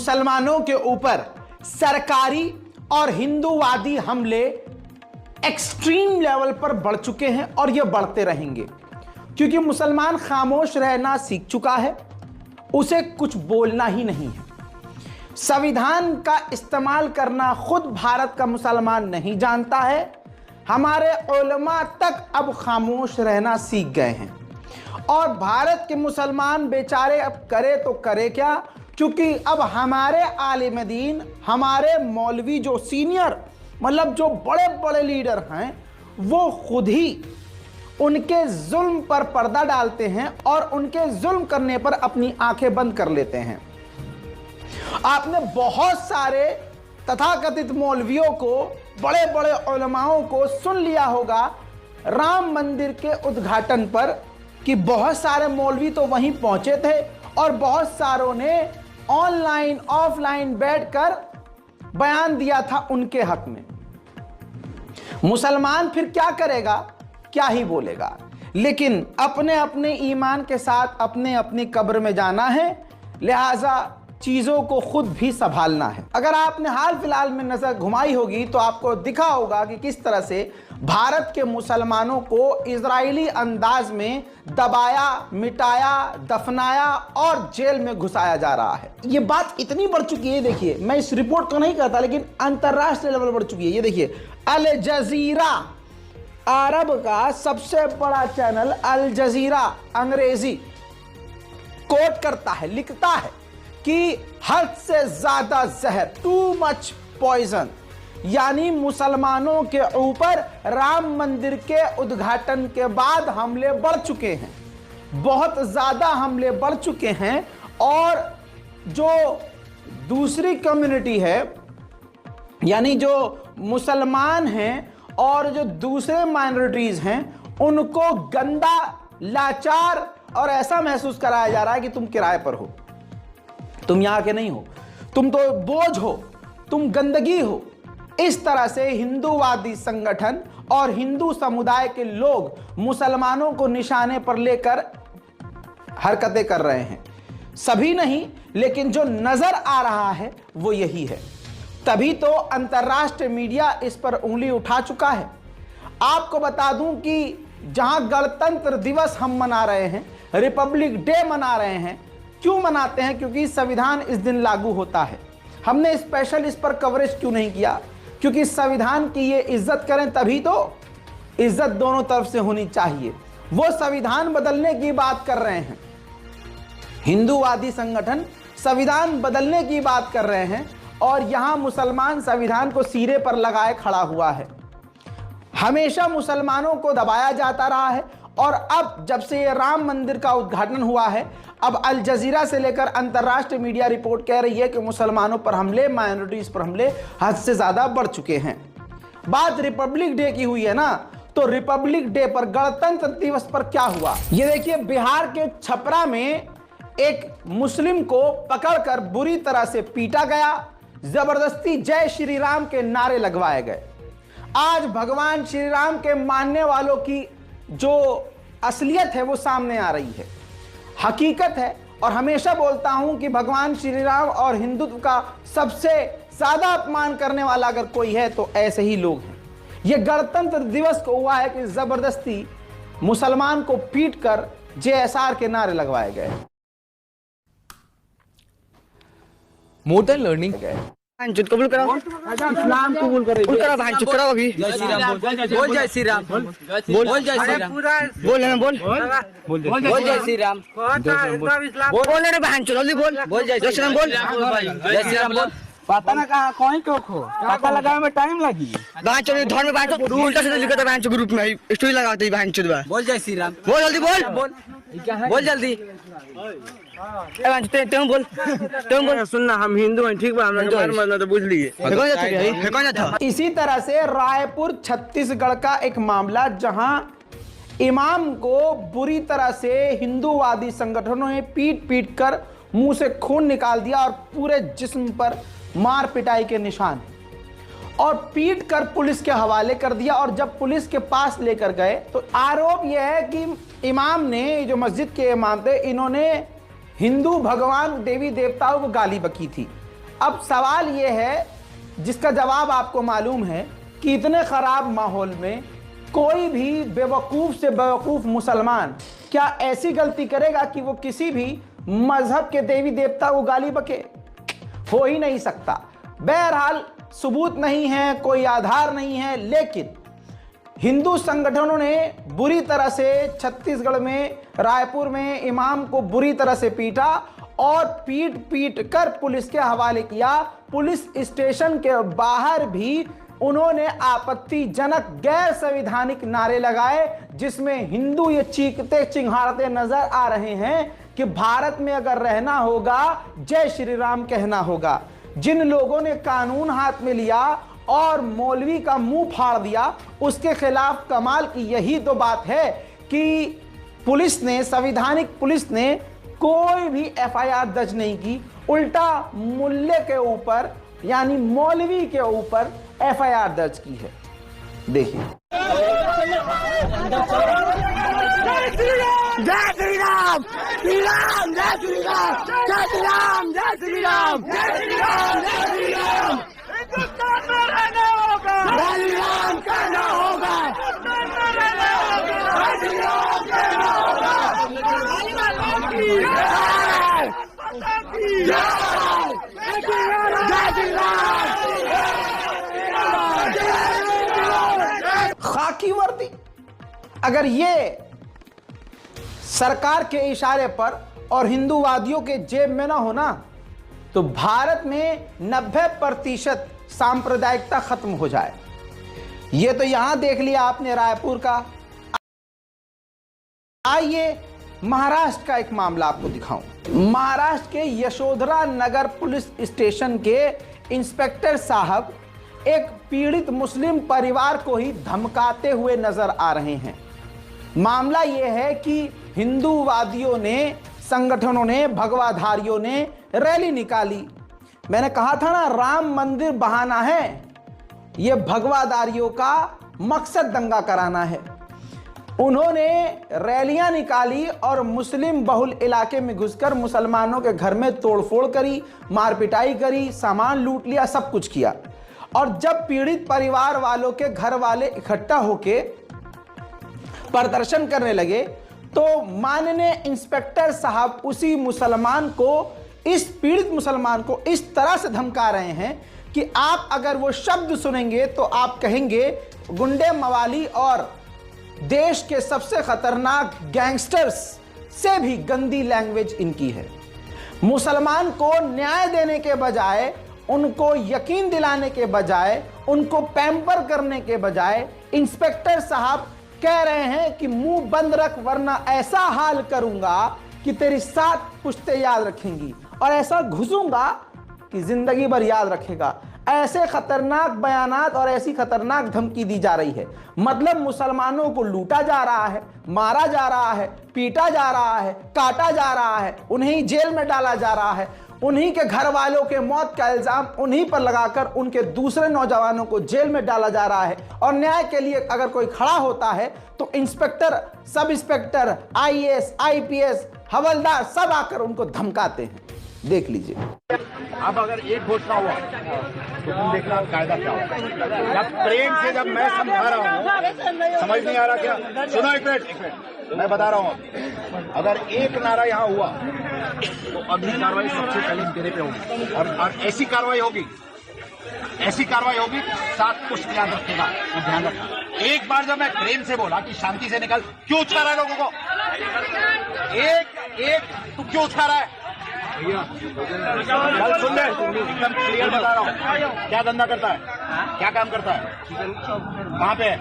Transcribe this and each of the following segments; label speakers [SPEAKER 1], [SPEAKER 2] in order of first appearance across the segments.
[SPEAKER 1] मुसलमानों के ऊपर सरकारी और हिंदूवादी हमले एक्सट्रीम लेवल पर बढ़ चुके हैं और ये बढ़ते रहेंगे, क्योंकि मुसलमान खामोश रहना सीख चुका है, उसे कुछ बोलना ही नहीं है। संविधान का इस्तेमाल करना खुद भारत का मुसलमान नहीं जानता है। हमारे उलमा तक अब खामोश रहना सीख गए हैं और भारत के मुसलमान बेचारे अब करे तो करे क्या, क्योंकि अब हमारे आलिम दीन, हमारे मौलवी जो सीनियर मतलब जो बड़े बड़े लीडर हैं, वो खुद ही उनके जुल्म पर पर्दा डालते हैं और उनके जुल्म करने पर अपनी आंखें बंद कर लेते हैं। आपने बहुत सारे तथाकथित मौलवियों को, बड़े बड़े उलमाओं को सुन लिया होगा राम मंदिर के उद्घाटन पर कि बहुत सारे मौलवी तो वहीं पहुंचे थे और बहुत सारों ने ऑनलाइन ऑफलाइन बैठकर बयान दिया था उनके हक में। मुसलमान फिर क्या करेगा, क्या ही बोलेगा, लेकिन अपने अपने ईमान के साथ अपने अपनी कब्र में जाना है, लिहाजा चीजों को खुद भी संभालना है। अगर आपने हाल फिलहाल में नजर घुमाई होगी तो आपको दिखा होगा कि किस तरह से भारत के मुसलमानों को इजरायली अंदाज में दबाया, मिटाया, दफनाया और जेल में घुसाया जा रहा है। ये बात इतनी बढ़ चुकी है, देखिए मैं इस रिपोर्ट को नहीं कहता, लेकिन अंतरराष्ट्रीय लेवल बढ़ चुकी है। ये देखिए, अल जजीरा, अरब का सबसे बड़ा चैनल अल जजीरा अंग्रेजी कोट करता है, लिखता है कि हद से ज्यादा जहर, टू मच पॉइजन, यानी मुसलमानों के ऊपर राम मंदिर के उद्घाटन के बाद हमले बढ़ चुके हैं, बहुत ज्यादा हमले बढ़ चुके हैं। और जो दूसरी कम्युनिटी है, यानी जो मुसलमान हैं और जो दूसरे माइनॉरिटीज हैं, उनको गंदा, लाचार और ऐसा महसूस कराया जा रहा है कि तुम किराए पर हो, तुम यहां के नहीं हो, तुम तो बोझ हो, तुम गंदगी हो। इस तरह से हिंदूवादी संगठन और हिंदू समुदाय के लोग मुसलमानों को निशाने पर लेकर हरकतें कर रहे हैं। सभी नहीं, लेकिन जो नजर आ रहा है वो यही है। तभी तो अंतर्राष्ट्रीय मीडिया इस पर उंगली उठा चुका है। आपको बता दूं कि जहां गणतंत्र दिवस हम मना रहे हैं, रिपब्लिक डे मना रहे हैं, क्यों मनाते हैं? क्योंकि संविधान इस दिन लागू होता है। हमने स्पेशल इस पर कवरेज क्यों नहीं किया? क्योंकि संविधान की ये इज्जत करें तभी तो, इज्जत दोनों तरफ से होनी चाहिए। वो संविधान बदलने की बात कर रहे हैं, हिंदूवादी संगठन संविधान बदलने की बात कर रहे हैं और यहां मुसलमान संविधान को सिरे पर लगाए खड़ा हुआ है। हमेशा मुसलमानों को दबाया जाता रहा है और अब जब से ये राम मंदिर का उद्घाटन हुआ है, अब अल जजीरा से लेकर अंतर्राष्ट्रीय मीडिया रिपोर्ट कह रही है कि मुसलमानों पर हमले, माइनॉरिटीज पर हमले हद से ज्यादा बढ़ चुके हैं। बात रिपब्लिक डे की हुई है ना, तो रिपब्लिक डे पर, गणतंत्र दिवस पर क्या हुआ? ये देखिए, बिहार के छपरा में एक मुस्लिम को पकड़कर बुरी तरह से पीटा गया, जबरदस्ती जय श्री राम के नारे लगवाए गए। आज भगवान श्री राम के मानने वालों की जो असलियत है वो सामने आ रही है, हकीकत है। और हमेशा बोलता हूं कि भगवान श्री राम और हिंदुत्व का सबसे ज्यादा अपमान करने वाला अगर कोई है तो ऐसे ही लोग हैं। ये गणतंत्र दिवस को हुआ है कि जबरदस्ती मुसलमान को पीटकर जेएसआर के नारे लगवाए गए।
[SPEAKER 2] मोर देन लर्निंग
[SPEAKER 3] भांचुत कबूल करो, इस्लाम कबूल करो, भांचुत करो अभी।
[SPEAKER 2] जय श्री राम बोल, जय श्री राम बोल, जय श्री राम
[SPEAKER 3] बोल ना, बोल
[SPEAKER 2] बोल, जय श्री राम
[SPEAKER 3] बोल रे भांचुत, जल्दी बोल जय श्री राम बोल,
[SPEAKER 2] जय श्री राम बोल।
[SPEAKER 4] पता ना कहाँ कहीं क्यों खो, पता लगाने में टाइम लगी।
[SPEAKER 3] भांचुत धर्म में भांचुत उल्टा सीधा लिखा था, भांचुत ग्रुप में स्टोरी लगाते ही भांचुत बा।
[SPEAKER 2] बोल जय श्री राम
[SPEAKER 3] बोल जल्दी बोल,
[SPEAKER 2] बोल जल्दी।
[SPEAKER 3] तुम बोल।
[SPEAKER 4] सुनना, हम हिंदू हैं, ठीक बा, हम मरना तो बुझ लिए।
[SPEAKER 3] कौन था?
[SPEAKER 1] इसी तरह से रायपुर छत्तीसगढ़ का एक मामला, जहां इमाम को बुरी तरह से हिंदूवादी संगठनों ने पीट पीट कर मुंह से खून निकाल दिया और पूरे जिस्म पर मार पिटाई के निशान, और पीट कर पुलिस के हवाले कर दिया। और जब पुलिस के पास लेकर गए तो आरोप यह है कि इमाम ने, जो मस्जिद के इमाम थे, इन्होंने हिंदू भगवान देवी देवताओं को गाली बकी थी। अब सवाल ये है जिसका जवाब आपको मालूम है कि इतने खराब माहौल में कोई भी बेवकूफ़ से बेवकूफ़ मुसलमान क्या ऐसी गलती करेगा कि वो किसी भी मजहब के देवी देवता को गाली बके? हो ही नहीं सकता। बहरहाल सबूत नहीं है, कोई आधार नहीं है, लेकिन हिंदू संगठनों ने बुरी तरह से छत्तीसगढ़ में रायपुर में इमाम को बुरी तरह से पीटा और पीट पीट कर पुलिस के हवाले किया। पुलिस स्टेशन के बाहर भी उन्होंने आपत्तिजनक गैर संवैधानिक नारे लगाए, जिसमें हिंदू ये चीखते चिंघाड़ते नजर आ रहे हैं कि भारत में अगर रहना होगा जय श्री राम कहना होगा। जिन लोगों ने कानून हाथ में लिया और मौलवी का मुंह फाड़ दिया, उसके खिलाफ कमाल की यही तो बात है कि पुलिस ने, संवैधानिक पुलिस ने कोई भी एफआईआर दर्ज नहीं की, उल्टा मुल्ले के ऊपर यानी मौलवी के ऊपर एफआईआर दर्ज की है। देखिए,
[SPEAKER 3] जय श्री राम, जय श्री राम, श्री राम, जय श्री राम, जय श्री राम, जय श्री राम, जय श्री राम, जय श्री राम। हिंदुस्तान में रहना होगा, जय श्री राम कहना होगा, हिंदुस्तान में रहना होगा, जय श्री राम कहना होगा।
[SPEAKER 1] खाकी वर्दी अगर ये सरकार के इशारे पर और हिंदूवादियों के जेब में ना होना तो भारत में 90% सांप्रदायिकता खत्म हो जाए। ये तो यहां देख लिया आपने रायपुर का। आइए महाराष्ट्र का एक मामला आपको दिखाऊं। महाराष्ट्र के यशोधरा नगर पुलिस स्टेशन के इंस्पेक्टर साहब एक पीड़ित मुस्लिम परिवार को ही धमकाते हुए नजर आ रहे हैं। मामला यह है कि हिंदूवादियों ने, संगठनों ने, भगवाधारियों ने रैली निकाली। मैंने कहा था ना, राम मंदिर बहाना है। यह भगवाधारियों का मकसद दंगा कराना है। उन्होंने रैलियां निकाली और मुस्लिम बहुल इलाके में घुसकर मुसलमानों के घर में तोड़फोड़ करी, मारपिटाई करी, सामान लूट लिया, सब कुछ किया। और जब पीड़ित परिवार वालों के घर वाले इकट्ठा होके प्रदर्शन करने लगे तो माननीय इंस्पेक्टर साहब उसी मुसलमान को, इस पीड़ित मुसलमान को इस तरह से धमका रहे हैं कि आप अगर वो शब्द सुनेंगे तो आप कहेंगे गुंडे मवाली और देश के सबसे खतरनाक गैंगस्टर्स से भी गंदी लैंग्वेज इनकी है। मुसलमान को न्याय देने के बजाय, उनको यकीन दिलाने के बजाय, उनको पैम्पर करने के बजाय इंस्पेक्टर साहब कह रहे हैं कि मुंह बंद रख वरना ऐसा हाल करूंगा कि तेरी 7 पुश्तें याद रखेंगी और ऐसा घुसूंगा कि जिंदगी भर याद रखेगा। ऐसे खतरनाक बयानात और ऐसी खतरनाक धमकी दी जा रही है। मतलब मुसलमानों को लूटा जा रहा है, मारा जा रहा है, पीटा जा रहा है, काटा जा रहा है, उन्हें जेल में डाला जा रहा है। उन्हीं के घर वालों के मौत का इल्जाम उन्हीं पर लगाकर उनके दूसरे नौजवानों को जेल में डाला जा रहा है। और न्याय के लिए अगर कोई खड़ा होता है तो inspector, sub inspector, IAS, IPS, हवलदार सब आकर उनको धमकाते हैं। देख लीजिए।
[SPEAKER 5] अब अगर एक घोषणा हुआ तो तुम देखना कायदा क्या होगा। जब प्रेम से जब मैं समझा रहा हूँ, समझ नहीं आ रहा क्या? सुनो एक मिनट, मैं बता रहा हूँ। अगर एक नारा यहाँ हुआ तो अगली कार्रवाई सबसे पहले तेरे पे होगी और ऐसी कार्रवाई होगी, ऐसी कार्रवाई होगी 7 पुष्ट याद रखेगा, तो ध्यान रखना। एक बार जब मैं प्रेम से बोला कि शांति से निकल, क्यों उछा रहा है लोगों को? एक तू क्यों उछा रहा है? कल सुन ले, एकदम क्लियर बता रहा हूँ। क्या धंधा करता है, क्या काम करता है, कहाँ पे है?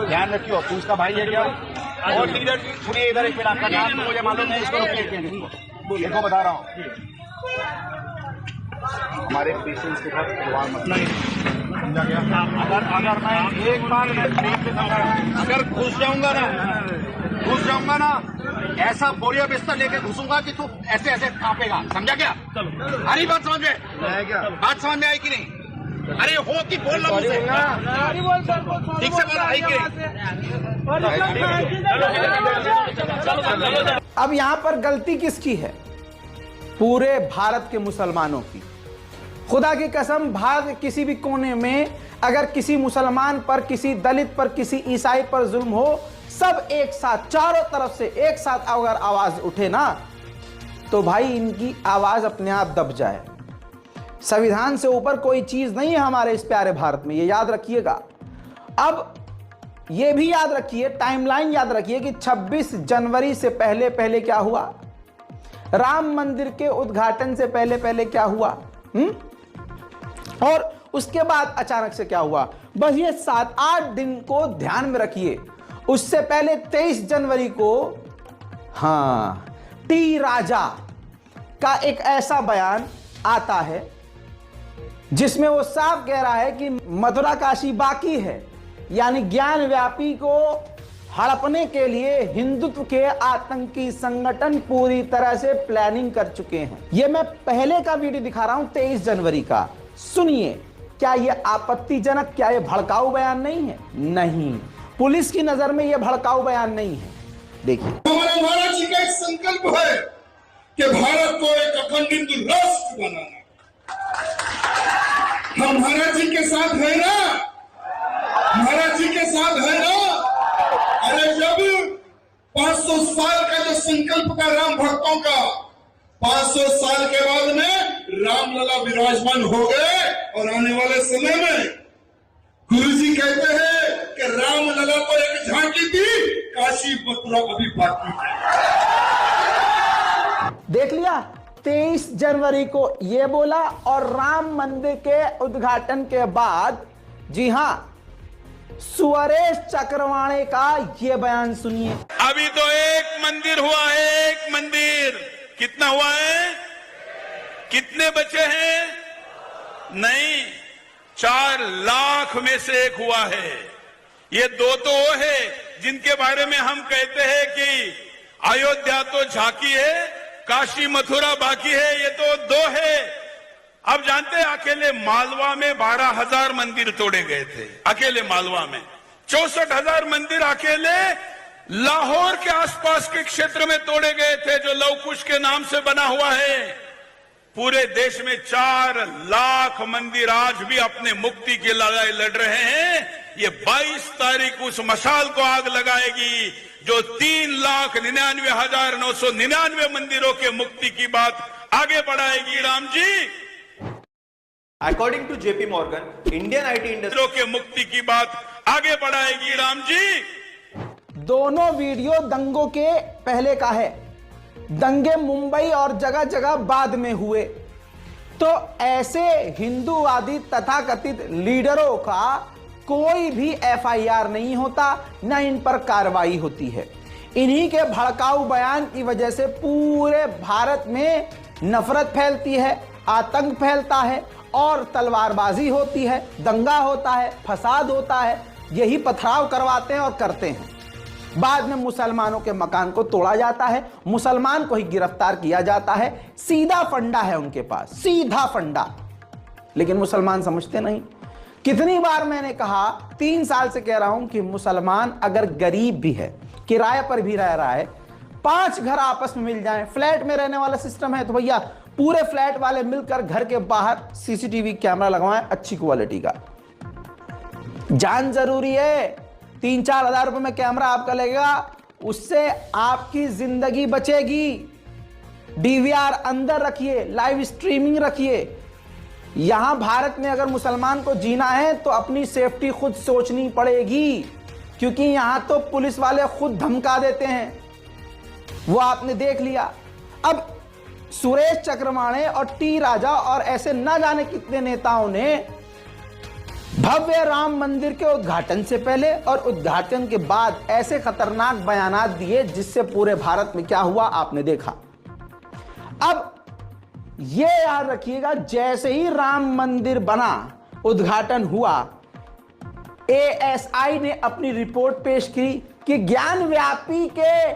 [SPEAKER 5] ध्यान रखियो, तू उसका भाई है क्या? और लीडर सुनिए, इधर एक मिनट, आपका नाम तो मुझे मालूम है, इसको बता रहा हूँ। हमारे पेशेंट्स के साथ खिलवाड़ मत समझा गया? अगर मैं एक बार अगर घुस जाऊंगा ना ऐसा बोरिया बिस्तर लेके घुसूंगा कि तू ऐसे ऐसे कांपेगा, समझा क्या? हरी बात समझ में, बात समझ में आई कि नहीं? अरे हो कि बोल रहा मुझसे, ठीक से बोल, आई कि
[SPEAKER 1] अब यहाँ पर गलती किसकी है? पूरे भारत के मुसलमानों की। खुदा की कसम, भारत के किसी भी कोने में अगर किसी मुसलमान पर, किसी दलित पर, किसी ईसाई पर जुल्म हो, सब एक साथ, चारों तरफ से एक साथ अगर आवाज उठे ना, तो भाई इनकी आवाज अपने आप दब जाए। संविधान से ऊपर कोई चीज नहीं है हमारे इस प्यारे भारत में, ये याद रखिएगा। अब ये भी याद रखिए, टाइमलाइन याद रखिए कि 26 जनवरी से पहले पहले क्या हुआ, राम मंदिर के उद्घाटन से पहले पहले क्या हुआ, और उसके बाद अचानक से क्या हुआ। बस ये 7-8 दिन को ध्यान में रखिए। उससे पहले 23 जनवरी को टी राजा का एक ऐसा बयान आता है जिसमें वो साफ कह रहा है कि मथुरा काशी बाकी है, यानी ज्ञान व्यापी को हड़पने के लिए हिंदुत्व के आतंकी संगठन पूरी तरह से प्लानिंग कर चुके हैं। ये मैं पहले का वीडियो दिखा रहा हूं 23 जनवरी का, सुनिए। क्या ये आपत्तिजनक, क्या ये भड़काऊ बयान नहीं है? नहीं, पुलिस की नजर में ये भड़काऊ बयान नहीं है। देखिए,
[SPEAKER 6] हमारे महाराज जी का एक संकल्प है कि भारत को एक अखंड हिंदू राष्ट्र बनाना। हम महाराज जी के साथ है ना, महाराज जी के साथ है ना। अरे जब 500 साल का जो संकल्प का राम भक्तों का, 500 साल के बाद में रामलला विराजमान हो गए, और आने वाले समय में गुरु जी कहते हैं कि रामलला को एक झांकी थी, काशी मथुरा अभी बाकी है।
[SPEAKER 1] देख लिया, 23 जनवरी को ये बोला, और राम मंदिर के उद्घाटन के बाद, जी हां, सुरेश चक्रवाणे का ये बयान सुनिए।
[SPEAKER 7] अभी तो एक मंदिर हुआ है, एक मंदिर। कितना हुआ है? कितने बचे हैं? नहीं, 4 लाख में से एक हुआ है। ये 2 तो वो है जिनके बारे में हम कहते हैं कि अयोध्या तो झांकी है, काशी मथुरा बाकी है। ये तो 2 है। अब जानते हैं, अकेले मालवा में 12,000 मंदिर तोड़े गए थे। अकेले मालवा में 64,000 मंदिर अकेले लाहौर के आसपास के क्षेत्र में तोड़े गए थे, जो लव कुश के नाम से बना हुआ है। पूरे देश में 4 लाख मंदिर आज भी अपने मुक्ति की लड़ाई लड़ रहे हैं। ये 22 तारीख उस मशाल को आग लगाएगी जो 3,99,999 मंदिरों के मुक्ति की बात आगे बढ़ाएगी। Ram ji,
[SPEAKER 8] According to JP Morgan, Indian IT industry
[SPEAKER 7] के मुक्ति की बात आगे बढ़ाएगी। राम जी,
[SPEAKER 1] दोनों वीडियो दंगों के पहले का है। दंगे मुंबई और जगह जगह बाद में हुए। तो ऐसे हिंदूवादी तथाकथित लीडरों का कोई भी FIR नहीं होता, न इन पर कार्रवाई होती है। इन्हीं के भड़काऊ बयान की वजह से पूरे भारत में नफरत फैलती है, आतंक फैलता है, और तलवारबाजी होती है, दंगा होता है, फसाद होता है। यही पथराव करवाते हैं और करते हैं। बाद में मुसलमानों के मकान को तोड़ा जाता है, मुसलमान को ही गिरफ्तार किया जाता है। सीधा फंडा है उनके पास, सीधा फंडा। लेकिन मुसलमान समझते नहीं। कितनी बार मैंने कहा, 3 साल से कह रहा हूं कि मुसलमान अगर गरीब भी है, किराए पर भी रह रहा है, 5 घर आपस में मिल जाएं, फ्लैट में रहने वाला सिस्टम है, तो भैया पूरे फ्लैट वाले मिलकर घर के बाहर CCTV कैमरा लगवाएं अच्छी क्वालिटी का। जान जरूरी है। 3-4 हजार रुपए में कैमरा आपका लगेगा, उससे आपकी जिंदगी बचेगी। DVR अंदर रखिए, लाइव स्ट्रीमिंग रखिए। यहां भारत में अगर मुसलमान को जीना है तो अपनी सेफ्टी खुद सोचनी पड़ेगी, क्योंकि यहां तो पुलिस वाले खुद धमका देते हैं, वो आपने देख लिया। अब सुरेश चक्रवाणे और टी राजा और ऐसे न जाने कितने नेताओं ने भव्य राम मंदिर के उद्घाटन से पहले और उद्घाटन के बाद ऐसे खतरनाक बयानात दिए, जिससे पूरे भारत में क्या हुआ आपने देखा। अब यह याद रखिएगा, जैसे ही राम मंदिर बना, उद्घाटन हुआ, ASI ने अपनी रिपोर्ट पेश की कि ज्ञान व्यापी के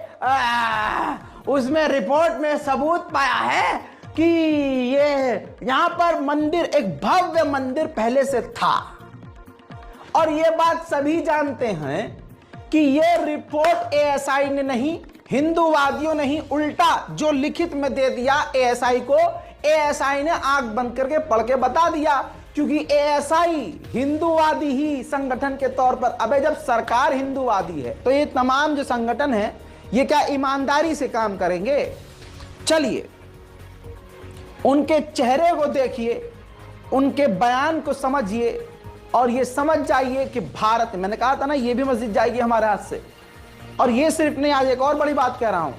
[SPEAKER 1] उसमें रिपोर्ट में सबूत पाया है कि ये यहां पर मंदिर, एक भव्य मंदिर पहले से था। और ये बात सभी जानते हैं कि ये रिपोर्ट ASI ने नहीं, हिंदूवादियों ने ही उल्टा जो लिखित में दे दिया एएसआई को, एएसआई ने आंख बंद करके पढ़ के बता दिया, क्योंकि एएसआई हिंदूवादी ही संगठन के तौर पर। अबे जब सरकार हिंदूवादी है तो ये तमाम जो संगठन है ये क्या ईमानदारी से काम करेंगे? चलिए उनके चेहरे को देखिए, उनके बयान को समझिए और ये समझ जाइए कि भारत, मैंने कहा था ना ये भी मस्जिद जाएगी हमारे हाथ से। और ये सिर्फ नहीं, आज एक और बड़ी बात कह रहा हूं,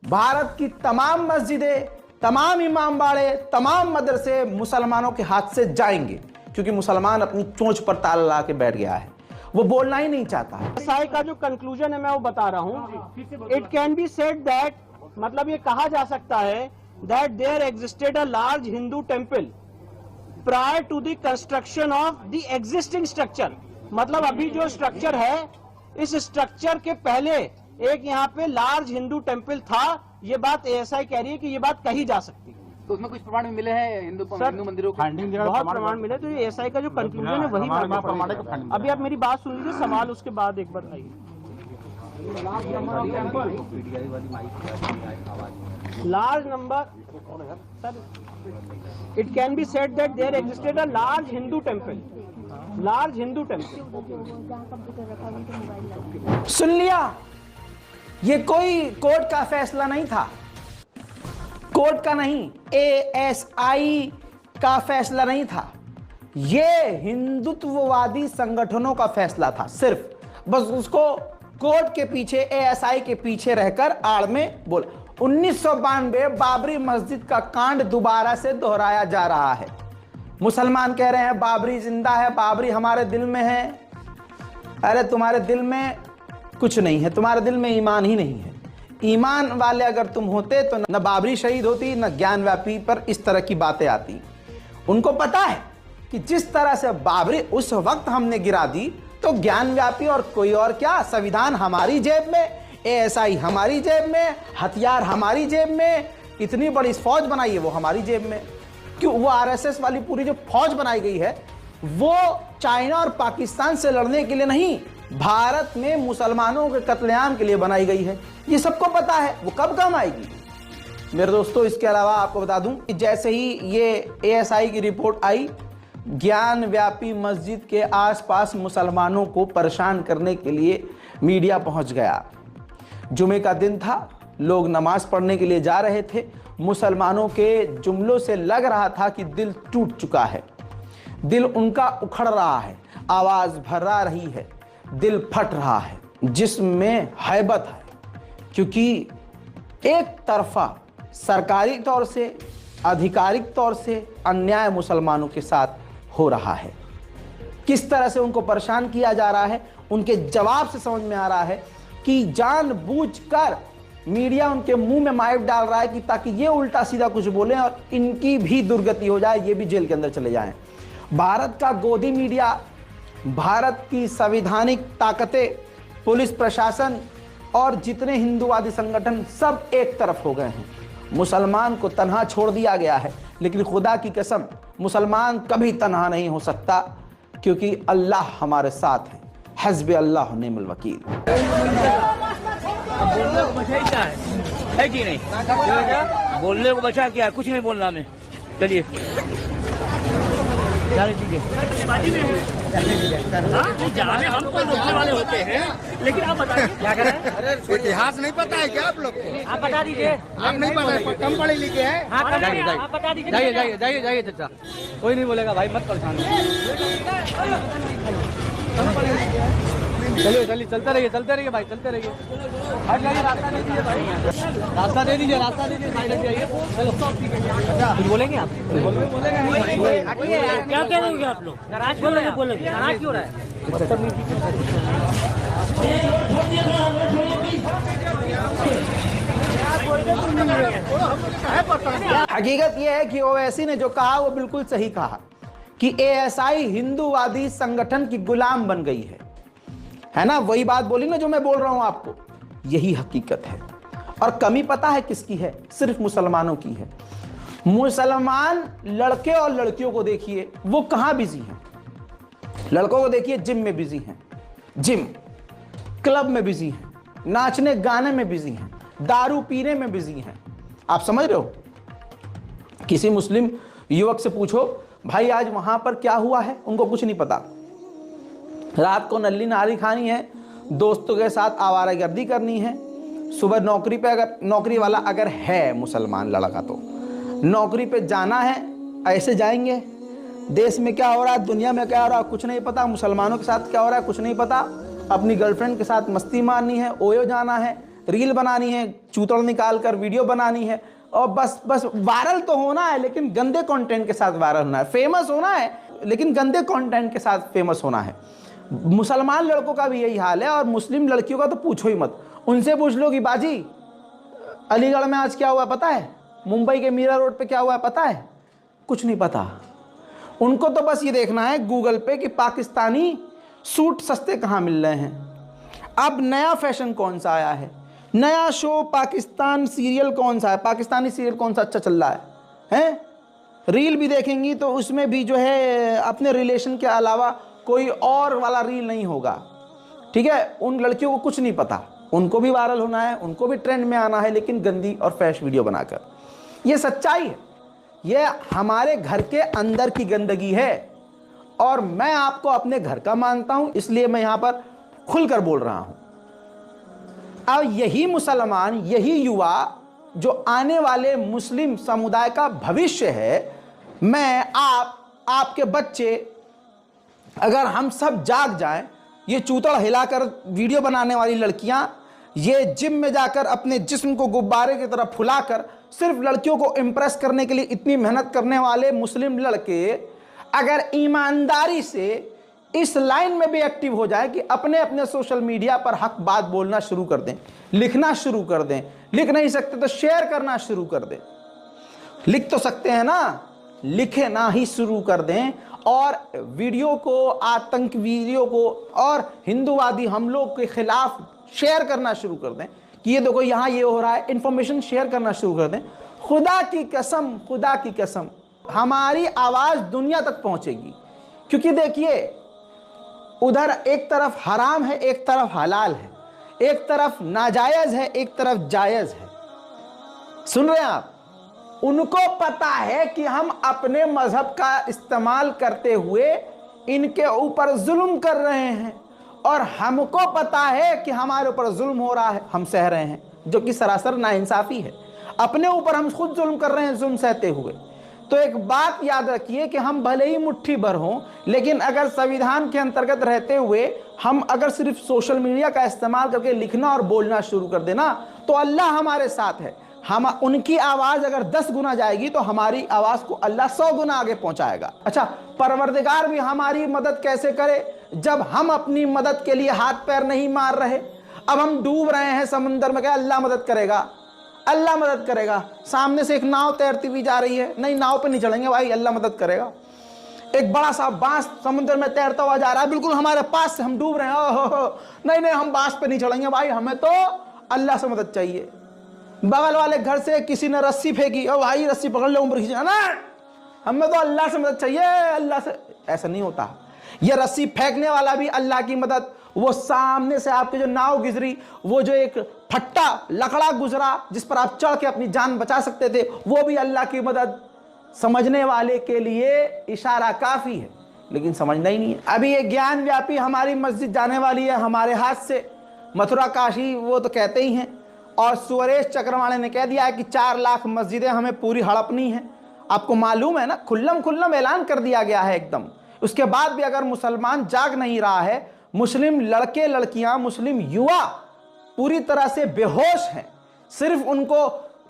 [SPEAKER 1] भारत की तमाम मस्जिदें, तमाम इमाम बाड़े, तमाम मदरसे मुसलमानों के हाथ से जाएंगे, क्योंकि मुसलमान अपनी चोंच पर ताला लगा के बैठ गया है, वो बोलना ही नहीं चाहता है।
[SPEAKER 9] एएसआई का जो कंक्लूजन है मैं वो बता रहा हूँ। It can be said that, मतलब ये कहा जा सकता है that there existed a large Hindu temple prior to the construction of the existing structure. मतलब अभी जो स्ट्रक्चर है, इस स्ट्रक्चर के पहले एक यहाँ पे लार्ज हिंदू टेम्पल था। ये बात एएसआई कह रही है कि ये बात कही जा सकती है।
[SPEAKER 2] तो उसमें कुछ प्रमाण मिले हैं हिंदू मंदिरों के?
[SPEAKER 9] बहुत प्रमाण मिले। तो ये एएसआई का जो कंक्लूजन है वही मानना पड़ेगा। अभी आप मेरी बात सुन लीजिए, सवाल उसके बाद एक बार आइए। Large number sir, it can be said that there existed a large Hindu temple, large Hindu temple.
[SPEAKER 1] सुन लिया, ये कोई कोर्ट का फैसला नहीं था, कोर्ट का नहीं, एएसआई का फैसला नहीं था, ये हिंदुत्ववादी संगठनों का फैसला था। सिर्फ बस उसको कोर्ट के पीछे, एएसआई के पीछे रहकर आड़ में बोल। 1992 बाबरी मस्जिद का कांड दोबारा से दोहराया जा रहा है। मुसलमान कह रहे हैं बाबरी जिंदा है, बाबरी हमारे दिल में है। अरे तुम्हारे दिल में कुछ नहीं है, तुम्हारे दिल में ईमान ही नहीं है। ईमान वाले अगर तुम होते तो न बाबरी शहीद होती, न ज्ञानव्यापी पर इस तरह की बातें आती। उनको पता है कि जिस तरह से बाबरी उस वक्त हमने गिरा दी, तो ज्ञानव्यापी और कोई और क्या, संविधान हमारी जेब में, एएसआई हमारी जेब में, हथियार हमारी जेब में, इतनी बड़ी फौज बनाई है वो हमारी जेब में। क्यों? वो आरएसएस वाली पूरी जो फौज बनाई गई है वो चाइना और पाकिस्तान से लड़ने के लिए नहीं, भारत में मुसलमानों के कत्लेआम के लिए बनाई गई है। ये सबको पता है, वो कब काम आएगी मेरे दोस्तों। इसके अलावा आपको बता दूं कि जैसे ही ये एएसआई की रिपोर्ट आई, ज्ञानव्यापी मस्जिद के आसपास मुसलमानों को परेशान करने के लिए मीडिया पहुंच गया। जुमे का दिन था, लोग नमाज पढ़ने के लिए जा रहे थे। मुसलमानों के जुमलों से लग रहा था कि दिल टूट चुका है, दिल उनका उखड़ रहा है, आवाज भर्रा रही है, दिल फट रहा है, जिस्म में हैबत है, क्योंकि एक तरफा सरकारी तौर से, आधिकारिक तौर से अन्याय मुसलमानों के साथ हो रहा है। किस तरह से उनको परेशान किया जा रहा है, उनके जवाब से समझ में आ रहा है कि जानबूझकर मीडिया उनके मुंह में माइक डाल रहा है कि ताकि ये उल्टा सीधा कुछ बोलें और इनकी भी दुर्गति हो जाए, ये भी जेल के अंदर चले जाएं। भारत का गोदी मीडिया, भारत की संवैधानिक ताकतें, पुलिस प्रशासन और जितने हिंदूवादी संगठन सब एक तरफ हो गए हैं। मुसलमान को तन्हा छोड़ दिया गया है, लेकिन खुदा की कसम मुसलमान कभी तन्हा नहीं हो सकता, क्योंकि अल्लाह हमारे साथ है। हस्बी अल्लाह व निअमल वकील।
[SPEAKER 2] है कि नहीं? बोलने को बचा क्या, कुछ नहीं बोलना में। चलिए हम तो रोकने वाले होते हैं, लेकिन आप बताइए क्या करें?
[SPEAKER 3] इतिहास नहीं पता है क्या आप लोग को?
[SPEAKER 2] आप बता दीजिए।
[SPEAKER 3] आप नहीं पता है, कम पढ़े लिखे हैं।
[SPEAKER 2] आप बता दीजिए। जाइए जाइए जाइए जाइए चाचा, कोई नहीं बोलेगा भाई, मत परेशान। चलिए चलिए, चलते रहिए भाई, चलते रहिए। हट जाइए, रास्ता दे दीजिए भाई, रास्ता दे दीजिए, रास्ता दे दीजिए, साइड हट जाइए। चलो कुछ बोलेंगे आप? क्या करेंगे आप लोग? नाराज बोलेंगे, नाराज क्यों रहा है?
[SPEAKER 1] हकीकत यह है कि ओवैसी ने जो कहा वो बिल्कुल सही कहा कि एएसआई हिंदूवादी संगठन की गुलाम बन गई है ना? वही बात बोली ना जो मैं बोल रहा हूं आपको, यही हकीकत है। और कमी पता है किसकी है? सिर्फ मुसलमानों की है। मुसलमान लड़के और लड़कियों को देखिए, वो कहां बिजी हैं। लड़कों को देखिए जिम में बिजी हैं, जिम क्लब में बिजी हैं, नाचने गाने में बिजी हैं। दारू पीने में बिजी हैं। आप समझ रहे हो? किसी मुस्लिम युवक से पूछो भाई आज वहां पर क्या हुआ है, उनको कुछ नहीं पता। रात को नल्ली नारी खानी है, दोस्तों के साथ आवारागर्दी करनी है, सुबह नौकरी पे, अगर नौकरी वाला अगर है मुसलमान लड़का तो नौकरी पे जाना है, ऐसे जाएंगे। देश में क्या हो रहा है, दुनिया में क्या हो रहा है कुछ नहीं पता, मुसलमानों के साथ क्या हो रहा है कुछ नहीं पता। अपनी गर्लफ्रेंड के साथ मस्ती मारनी है, ओयो जाना है, रील बनानी है, चूतड़ निकाल कर वीडियो बनानी है, और बस वायरल तो होना है लेकिन गंदे कंटेंट के साथ वायरल होना है। फेमस होना है लेकिन गंदे कंटेंट के साथ फेमस होना है। मुसलमान लड़कों का भी यही हाल है, और मुस्लिम लड़कियों का तो पूछो ही मत। उनसे पूछ लो कि बाजी अलीगढ़ में आज क्या हुआ पता है, मुंबई के मीरा रोड पे क्या हुआ पता है, कुछ नहीं पता। उनको तो बस ये देखना है गूगल पे कि पाकिस्तानी सूट सस्ते कहाँ मिल रहे हैं। अब नया फैशन कौन सा आया है, नया शो पाकिस्तान सीरियल कौन सा है, पाकिस्तानी सीरियल कौन सा अच्छा चल रहा है? रील भी देखेंगी तो उसमें भी जो है अपने रिलेशन के अलावा कोई और वाला रील नहीं होगा। ठीक है, उन लड़कियों को कुछ नहीं पता, उनको भी वायरल होना है, उनको भी ट्रेंड में आना है, लेकिन गंदी और फैश वीडियो बनाकर। ये सच्चाई है, ये हमारे घर के अंदर की गंदगी है, और मैं आपको अपने घर का मानता हूं, इसलिए मैं यहां पर खुलकर बोल रहा हूं। अब यही मुसलमान, यही युवा जो आने वाले मुस्लिम समुदाय का भविष्य है, मैं आपके बच्चे, अगर हम सब जाग जाएं, ये चूतड़ हिलाकर वीडियो बनाने वाली लड़कियां, ये जिम में जाकर अपने जिस्म को गुब्बारे की तरह फुलाकर सिर्फ लड़कियों को इम्प्रेस करने के लिए इतनी मेहनत करने वाले मुस्लिम लड़के अगर ईमानदारी से इस लाइन में भी एक्टिव हो जाए कि अपने अपने सोशल मीडिया पर हक बात बोलना शुरू कर दें, लिखना शुरू कर दें, लिख नहीं सकते तो शेयर करना शुरू कर दें, लिख तो सकते हैं ना, लिखे ना ही शुरू कर दें, और वीडियो को, आतंक वीडियो को और हिंदूवादी हमलों के खिलाफ शेयर करना शुरू कर दें कि ये देखो यहाँ ये हो रहा है, इंफॉर्मेशन शेयर करना शुरू कर दें। खुदा की कसम, खुदा की कसम, हमारी आवाज दुनिया तक पहुंचेगी। क्योंकि देखिए उधर एक तरफ हराम है, एक तरफ हलाल है, एक तरफ नाजायज है, एक तरफ जायज है। सुन रहे हैं आप? उनको पता है कि हम अपने मजहब का इस्तेमाल करते हुए इनके ऊपर जुल्म कर रहे हैं, और हमको पता है कि हमारे ऊपर जुल्म हो रहा है, हम सह रहे हैं, जो कि सरासर नाइंसाफी है। अपने ऊपर हम खुद जुल्म कर रहे हैं, जुल्म सहते हुए। तो एक बात याद रखिए कि हम भले ही मुट्ठी भर हों, लेकिन अगर संविधान के अंतर्गत रहते हुए हम अगर सिर्फ सोशल मीडिया का इस्तेमाल करके लिखना और बोलना शुरू कर देना, तो अल्लाह हमारे साथ है। हम उनकी आवाज अगर 10 गुना जाएगी तो हमारी आवाज को अल्लाह 100 गुना आगे पहुंचाएगा। अच्छा, परवरदिगार भी हमारी मदद कैसे करे जब हम अपनी मदद के लिए हाथ पैर नहीं मार रहे? अब हम डूब रहे हैं समुद्र में, क्या अल्लाह मदद करेगा? अल्लाह मदद करेगा। सामने से एक नाव तैरती हुई जा रही है, नहीं नाव पे नहीं चढ़ेंगे भाई, अल्लाह मदद करेगा। एक बड़ा सा बांस समुद्र में तैरता हुआ जा रहा है, बिल्कुल हमारे पास से, हम डूब रहे हैं, ओहो नहीं हम बांस पे नहीं चढ़ेंगे भाई, हमें तो अल्लाह से मदद चाहिए। बगल वाले घर से किसी ने रस्सी फेंकी, ओ भाई रस्सी पकड़ लो, उम्र खींचना ना, हमें तो अल्लाह से मदद चाहिए, अल्लाह से। ऐसा नहीं होता। ये रस्सी फेंकने वाला भी अल्लाह की मदद, वो सामने से आपके जो नाव गुजरी, वो जो एक फट्टा लकड़ा गुजरा जिस पर आप चढ़ के अपनी जान बचा सकते थे, वो भी अल्लाह की मदद। समझने वाले के लिए इशारा काफी है, लेकिन समझना ही नहीं है। अभी ये ज्ञान व्यापी हमारी मस्जिद जाने वाली है हमारे हाथ से, मथुरा काशी वो तो कहते ही हैं, और सुरेश चक्रवाणे ने कह दिया है कि 4 लाख मस्जिदें हमें पूरी हड़पनी है। आपको मालूम है ना, खुल्लम ऐलान कर दिया गया है एकदम। उसके बाद भी अगर मुसलमान जाग नहीं रहा है, मुस्लिम लड़के लड़कियां, मुस्लिम युवा पूरी तरह से बेहोश हैं, सिर्फ उनको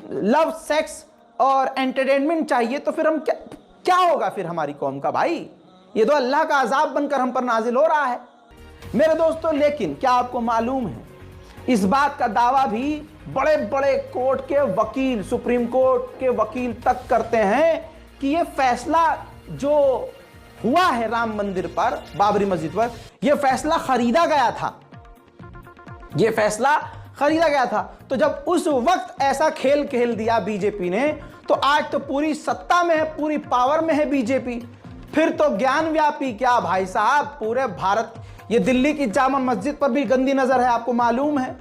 [SPEAKER 1] लव, सेक्स और एंटरटेनमेंट चाहिए, तो फिर हम क्या होगा फिर हमारी कौम का? भाई ये तो अल्लाह का अजाब बनकर हम पर नाजिल हो रहा है मेरे दोस्तों। लेकिन क्या आपको मालूम है, इस बात का दावा भी बड़े बड़े कोर्ट के वकील, सुप्रीम कोर्ट के वकील तक करते हैं कि ये फैसला जो हुआ है राम मंदिर पर, बाबरी मस्जिद पर, यह फैसला खरीदा गया था, यह फैसला खरीदा गया था। तो जब उस वक्त ऐसा खेल खेल दिया बीजेपी ने, तो आज तो पूरी सत्ता में है, पूरी पावर में है बीजेपी। फिर तो ज्ञान व्यापी क्या भाई साहब, पूरे भारत, ये दिल्ली की जामा मस्जिद पर भी गंदी नजर है, आपको मालूम है।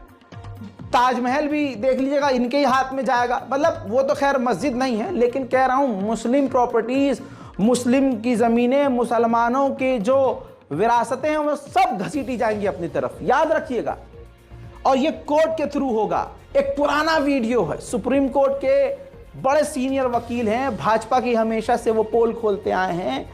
[SPEAKER 1] ताजमहल भी देख लीजिएगा इनके ही हाथ में जाएगा। मतलब वो तो खैर मस्जिद नहीं है, लेकिन कह रहा हूँ मुस्लिम प्रॉपर्टीज, मुस्लिम की ज़मीनें, मुसलमानों के जो विरासतें हैं वो सब घसीटी जाएंगी अपनी तरफ, याद रखिएगा। और ये कोर्ट के थ्रू होगा। एक पुराना वीडियो है, सुप्रीम कोर्ट के बड़े सीनियर वकील हैं, भाजपा की हमेशा से वो पोल खोलते आए हैं,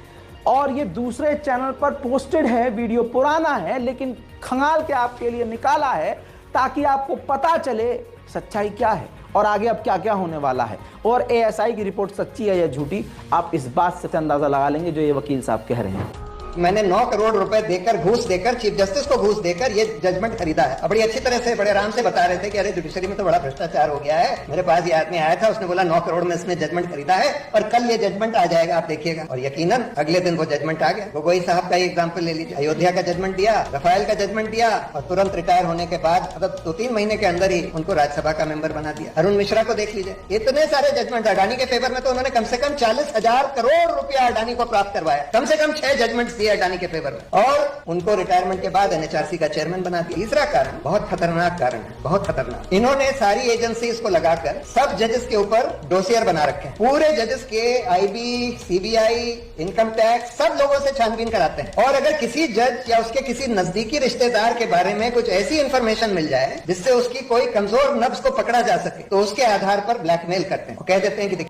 [SPEAKER 1] और ये दूसरे चैनल पर पोस्टेड है, वीडियो पुराना है लेकिन खंगाल के आपके लिए निकाला है ताकि आपको पता चले सच्चाई क्या है और आगे अब क्या क्या होने वाला है। और एएसआई की रिपोर्ट सच्ची है या झूठी, आप इस बात से अंदाजा लगा लेंगे जो ये वकील साहब कह रहे हैं।
[SPEAKER 10] मैंने 9 करोड़ रुपए देकर, घूस देकर, चीफ जस्टिस को घूस देकर ये जजमेंट खरीदा है। और बड़ी अच्छी तरह से, बड़े आराम से बता रहे थे कि अरे जुडिशरी में तो बड़ा भ्रष्टाचार हो गया है। मेरे पास ये आदमी आया था, उसने बोला 9 करोड़ में इसने जजमेंट खरीदा है और कल ये जजमेंट आ जाएगा, आप देखिएगा। और यकीनन अगले दिन वो जजमेंट आ गया। गोगोई साहब का एग्जाम्पल ले लीजिए, अयोध्या का जजमेंट दिया, रफाल का जजमेंट दिया और तुरंत रिटायर होने के बाद मतलब 2-3 महीने के अंदर ही उनको राज्यसभा का मेंबर बना दिया। अरुण मिश्रा को देख लीजिए, इतने सारे जजमेंट। अडानी के फेवर में तो उन्होंने कम से कम 40,000 करोड़ रुपया अडानी को प्राप्त करवाया, कम से कम 6 जजमेंट दिए अडानी के फेवर में, और उनको रिटायरमेंट के बाद एनएचआरसी का चेयरमैन बना दिया। तीसरा कारण बहुत खतरनाक कारण है, बहुत खतरनाक। इन्होंने सारी एजेंसीज को लगाकर सब जजेस के ऊपर डोसियर बना रखे हैं। पूरे जजेस के आईबी, सीबीआई, इनकम टैक्स सब लोगों से छानबीन कराते हैं। और अगर किसी जज या उसके किसी नजदीकी रिश्तेदार के बारे में कुछ ऐसी इंफॉर्मेशन मिल जाए जिससे उसकी कोई कमजोर नब्ज को पकड़ा जा सके तो उसके आधार पर ब्लैकमेल करते हैं। कह देते हैं कि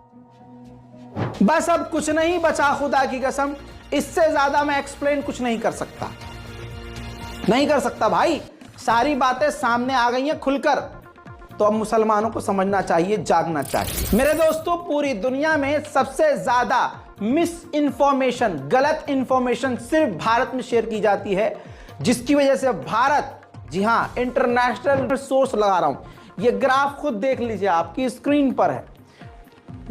[SPEAKER 1] बस अब कुछ नहीं बचा, खुदा की कसम, इससे ज्यादा मैं एक्सप्लेन कुछ नहीं कर सकता, नहीं कर सकता भाई। सारी बातें सामने आ गई हैं खुलकर, तो अब मुसलमानों को समझना चाहिए, जागना चाहिए। मेरे दोस्तों, पूरी दुनिया में सबसे ज्यादा मिस इंफॉर्मेशन, गलत इंफॉर्मेशन सिर्फ भारत में शेयर की जाती है, जिसकी वजह से भारत, जी हां, इंटरनेशनल सोर्स लगा रहा हूं, ये ग्राफ खुद देख लीजिए, आपकी स्क्रीन पर है,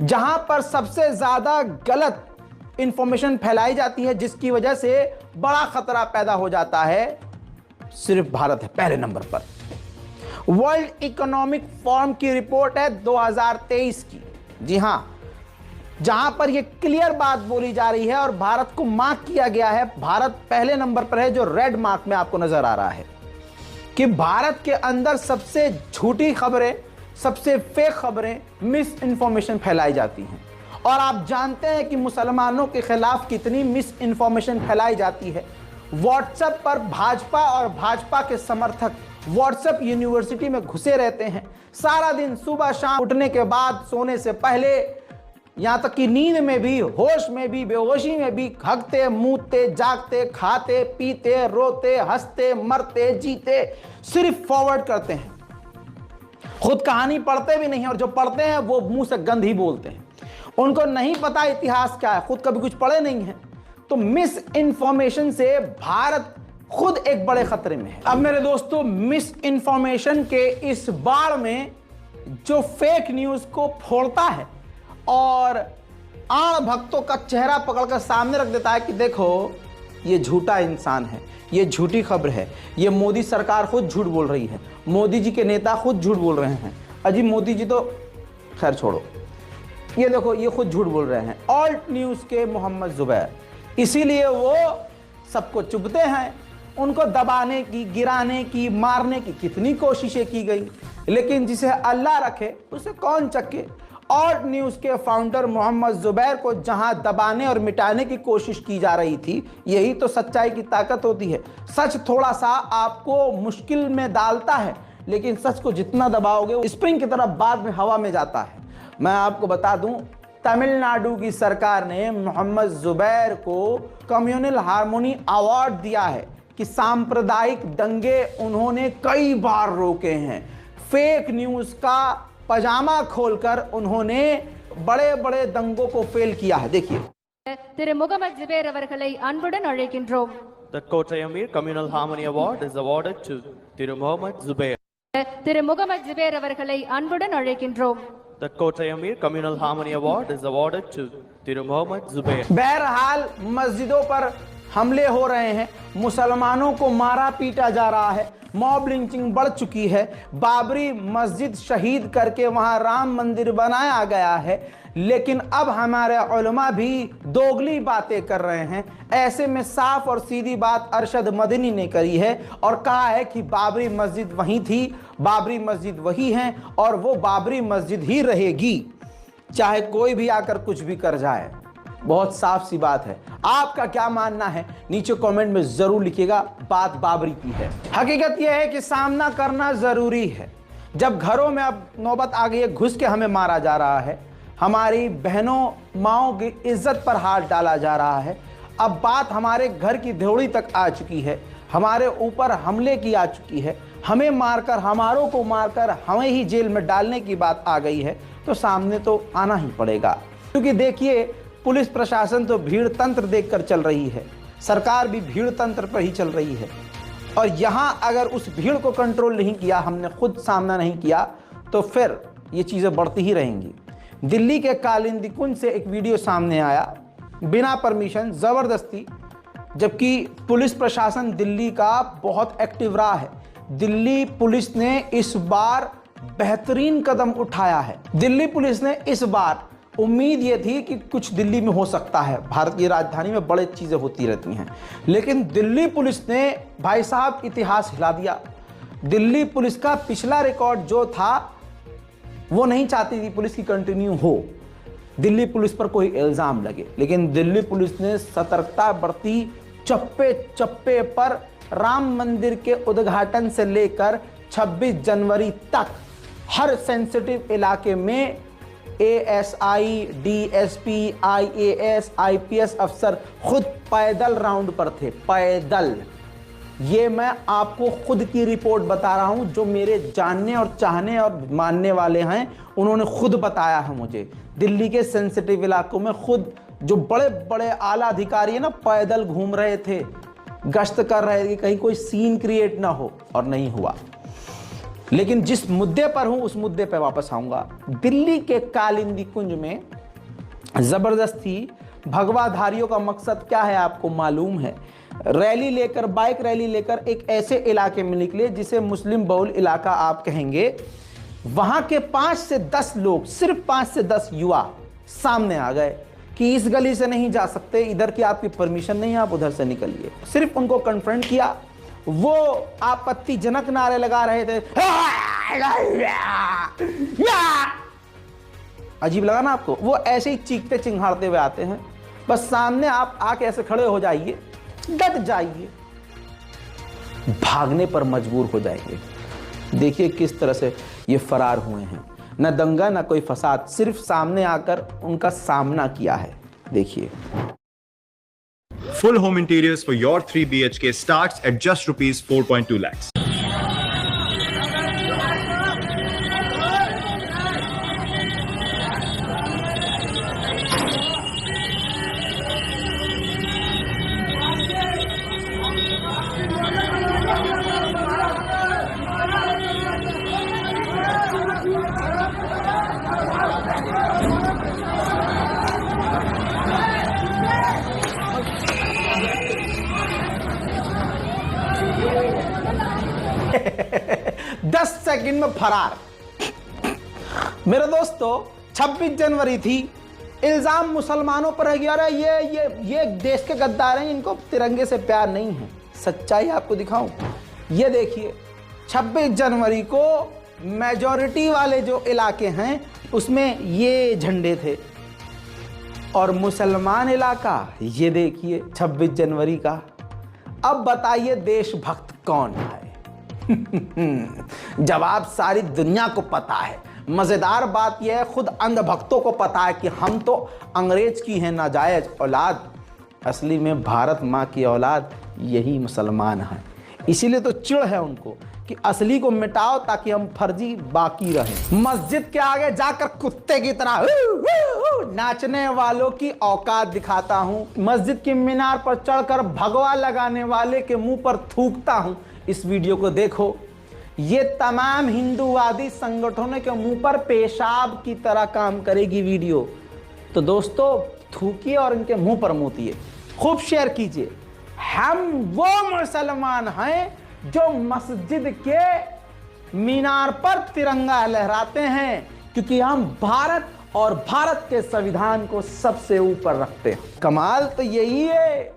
[SPEAKER 1] जहां पर सबसे ज्यादा गलत इंफॉर्मेशन फैलाई जाती है, जिसकी वजह से बड़ा खतरा पैदा हो जाता है, सिर्फ भारत है पहले नंबर पर। वर्ल्ड इकोनॉमिक फोरम की रिपोर्ट है 2023 की, जी हां, जहां पर यह क्लियर बात बोली जा रही है और भारत को मार्क किया गया है, भारत पहले नंबर पर है, जो रेड मार्क में आपको नजर आ रहा है, कि भारत के अंदर सबसे झूठी खबरें, सबसे फेक खबरें, मिस इंफॉर्मेशन फैलाई जाती हैं। और आप जानते हैं कि मुसलमानों के खिलाफ कितनी मिस इंफॉर्मेशन फैलाई जाती है। व्हाट्सएप पर भाजपा और भाजपा के समर्थक व्हाट्सएप यूनिवर्सिटी में घुसे रहते हैं, सारा दिन सुबह शाम, उठने के बाद, सोने से पहले, यहां तक कि नींद में भी, होश में भी, बेहोशी में भी, हगते, मूतते, जागते, खाते, पीते, रोते, हंसते, मरते, जीते, सिर्फ फॉरवर्ड करते हैं। खुद कहानी पढ़ते भी नहीं, और जो पढ़ते हैं वो मुंह से गंद ही बोलते हैं। उनको नहीं पता इतिहास क्या है, खुद कभी कुछ पढ़े नहीं है। तो मिस इंफॉर्मेशन से भारत खुद एक बड़े खतरे में है। अब मेरे दोस्तों, मिस इंफॉर्मेशन के इस बाढ़ में जो फेक न्यूज को फोड़ता है और आण भक्तों का चेहरा पकड़कर सामने रख देता है कि देखो ये झूठा इंसान है, ये झूठी खबर है, ये मोदी सरकार खुद झूठ बोल रही है, मोदी जी के नेता खुद झूठ बोल रहे हैं। अजी मोदी जी तो खैर छोड़ो, ये देखो ये खुद झूठ बोल रहे हैं, ऑल्ट न्यूज के मोहम्मद जुबैर, इसीलिए वो सबको चुभते हैं। उनको दबाने की, गिराने की, मारने की कितनी कोशिशें की गई, लेकिन जिसे अल्लाह रखे उसे कौन चक्के। ऑल्ट न्यूज के फाउंडर मोहम्मद जुबैर को जहां दबाने और मिटाने की कोशिश की जा रही थी, यही तो सच्चाई की ताकत होती है। सच थोड़ा सा आपको मुश्किल में डालता है, लेकिन सच को जितना दबाओगे वो स्प्रिंग की तरह बाद में हवा में जाता है। मैं आपको बता दूं, तमिलनाडु की सरकार ने मोहम्मद जुबैर को कम्युनल हार्मोनी अवार्ड दिया है कि सांप्रदायिक दंगे उन्होंने कई बार रोके हैं। फेक न्यूज का पजामा खोलकर उन्होंने बड़े बड़े दंगों को फेल किया है। देखिए,
[SPEAKER 11] திரு முகமது ஜுபேர் அவர்களை அன்புடன் அழைக்கின்றோம்.
[SPEAKER 2] The Kottayamir Communal Harmony Award is awarded to Thiru Mohammad Zubair.
[SPEAKER 11] திரு முகமது ஜுபேர் அவர்களை அன்புடன் அழைக்கின்றோம்.
[SPEAKER 2] The Kottayamir Communal Harmony Award is awarded to Thiru Mohammad Zubair.
[SPEAKER 1] बहरहाल मस्जिदों पर हमले हो रहे हैं, मुसलमानों को मारा पीटा जा रहा है, मॉब लिंचिंग बढ़ चुकी है, बाबरी मस्जिद शहीद करके वहां राम मंदिर बनाया गया है, लेकिन अब हमारे उलमा भी दोगली बातें कर रहे हैं। ऐसे में साफ और सीधी बात अरशद मदनी ने करी है और कहा है कि बाबरी मस्जिद वहीं थी, बाबरी मस्जिद वही है और वो बाबरी मस्जिद ही रहेगी, चाहे कोई भी आकर कुछ भी कर जाए। बहुत साफ सी बात है। आपका क्या मानना है नीचे कमेंट में जरूर लिखिएगा। बात बाबरी की है। हकीकत यह है कि सामना करना जरूरी है। जब घरों में अब नौबत आ गई है, घुस के हमें मारा जा रहा है, हमारी बहनों माओं की इज्जत पर हाथ डाला जा रहा है, अब बात हमारे घर की ध्योड़ी तक आ चुकी है, हमारे ऊपर हमले की आ चुकी है, हमें मारकर, हमारों को मारकर हमें ही जेल में डालने की बात आ गई है, तो सामने तो आना ही पड़ेगा। क्योंकि देखिए, पुलिस प्रशासन तो भीड़ तंत्र देखकर चल रही है, सरकार भी भीड़ तंत्र पर ही चल रही है, और यहां अगर उस भीड़ को कंट्रोल नहीं किया, हमने खुद सामना नहीं किया, तो फिर ये चीजें बढ़ती ही रहेंगी। दिल्ली के कालिंदी कुंज से एक वीडियो सामने आया, बिना परमिशन, जबरदस्ती, जबकि पुलिस प्रशासन दिल्ली का बहुत एक्टिव रहा है। दिल्ली पुलिस ने इस बार बेहतरीन कदम उठाया है। दिल्ली पुलिस ने इस बार, उम्मीद ये थी कि कुछ दिल्ली में हो सकता है, भारत की राजधानी में बड़ी चीजें होती रहती हैं, लेकिन दिल्ली पुलिस ने भाई साहब इतिहास हिला दिया। दिल्ली पुलिस का पिछला रिकॉर्ड जो था वो नहीं चाहती थी पुलिस की कंटिन्यू हो, दिल्ली पुलिस पर कोई इल्जाम लगे, लेकिन दिल्ली पुलिस ने सतर्कता बरती। चप्पे चप्पे पर राम मंदिर के उद्घाटन से लेकर 26 जनवरी तक हर सेंसिटिव इलाके में एएसआई, डीएसपी, आईएएस, आईपीएस अफसर खुद पैदल राउंड पर थे, पैदल। ये मैं आपको खुद की रिपोर्ट बता रहा हूं, जो मेरे जानने और चाहने और मानने वाले हैं, उन्होंने खुद बताया है मुझे। दिल्ली के सेंसिटिव इलाकों में खुद जो बड़े बड़े आला अधिकारी है ना, पैदल घूम रहे थे, गश्त कर रहे थे कि कहीं कोई सीन क्रिएट ना हो, और नहीं हुआ। लेकिन जिस मुद्दे पर हूं उस मुद्दे पर वापस आऊंगा। दिल्ली के कालिंदी कुंज में जबरदस्ती भगवाधारियों का मकसद क्या है आपको मालूम है। रैली लेकर, बाइक रैली लेकर एक ऐसे इलाके में निकले जिसे मुस्लिम बहुल इलाका आप कहेंगे। वहां के 5 से 10 लोग, सिर्फ 5 से 10 युवा सामने आ गए कि इस गली से नहीं जा सकते, इधर की आपकी परमिशन नहीं, आप उधर से निकलिए। सिर्फ उनको कन्फ्रंट किया, वो आपत्तिजनक नारे लगा रहे थे। अजीब लगा ना आपको? वो ऐसे ही चीखते चिंघाड़ते हुए आते हैं, बस सामने आप आके ऐसे खड़े हो जाइए, डट जाइए, भागने पर मजबूर हो जाएंगे। देखिए किस तरह से ये फरार हुए हैं, न दंगा न कोई फसाद, सिर्फ सामने आकर उनका सामना किया है। देखिए,
[SPEAKER 8] Full home interiors for your 3 BHK starts at just rupees 4.2 lakhs.
[SPEAKER 1] दस सेकंड में फरार। मेरे दोस्तों, 26 जनवरी थी, इल्जाम मुसलमानों पर है कि अरे ये देश के गद्दार हैं, इनको तिरंगे से प्यार नहीं है। सच्चाई आपको दिखाऊं, ये देखिए, 26 जनवरी को मेजॉरिटी वाले जो इलाके हैं उसमें ये झंडे थे, और मुसलमान इलाका ये देखिए 26 जनवरी का। अब बताइए देशभक्त कौन है? जवाब सारी दुनिया को पता है। मजेदार बात यह है, खुद अंधभक्तों को पता है कि हम तो अंग्रेज की हैं नाजायज औलाद, असली में भारत माँ की औलाद यही मुसलमान हैं। इसीलिए तो चिढ़ है उनको कि असली को मिटाओ ताकि हम फर्जी बाकी रहें। मस्जिद के आगे जाकर कुत्ते की तरह नाचने वालों की औकात दिखाता हूं। मस्जिद की मीनार पर चढ़कर भगवा लगाने वाले के मुंह पर थूकता हूं। इस वीडियो को देखो, ये तमाम हिंदूवादी संगठनों के मुंह पर पेशाब की तरह काम करेगी वीडियो। तो दोस्तों, थूकिए और इनके मुंह पर मूतिए, खूब शेयर कीजिए। हम वो मुसलमान हैं जो मस्जिद के मीनार पर तिरंगा लहराते हैं, क्योंकि हम भारत और भारत के संविधान को सबसे ऊपर रखते हैं। कमाल तो यही है,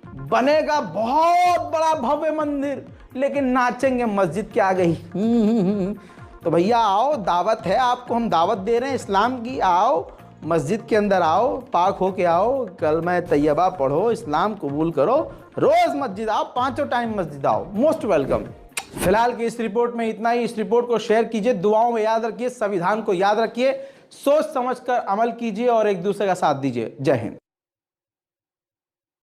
[SPEAKER 1] बनेगा बहुत बड़ा भव्य मंदिर, लेकिन नाचेंगे मस्जिद के आगे ही। तो भैया आओ, दावत है आपको, हम दावत दे रहे हैं इस्लाम की। आओ मस्जिद के अंदर आओ, पाक होके आओ, कलमा तैयबा पढ़ो, इस्लाम कबूल करो, रोज मस्जिद आओ, 5 टाइम मस्जिद आओ, मोस्ट वेलकम। फिलहाल की इस रिपोर्ट में इतना ही। इस रिपोर्ट को शेयर कीजिए, दुआओं में याद रखिए, संविधान को याद रखिए, सोच समझकर अमल कीजिए और एक दूसरे का साथ दीजिए। जय हिंद।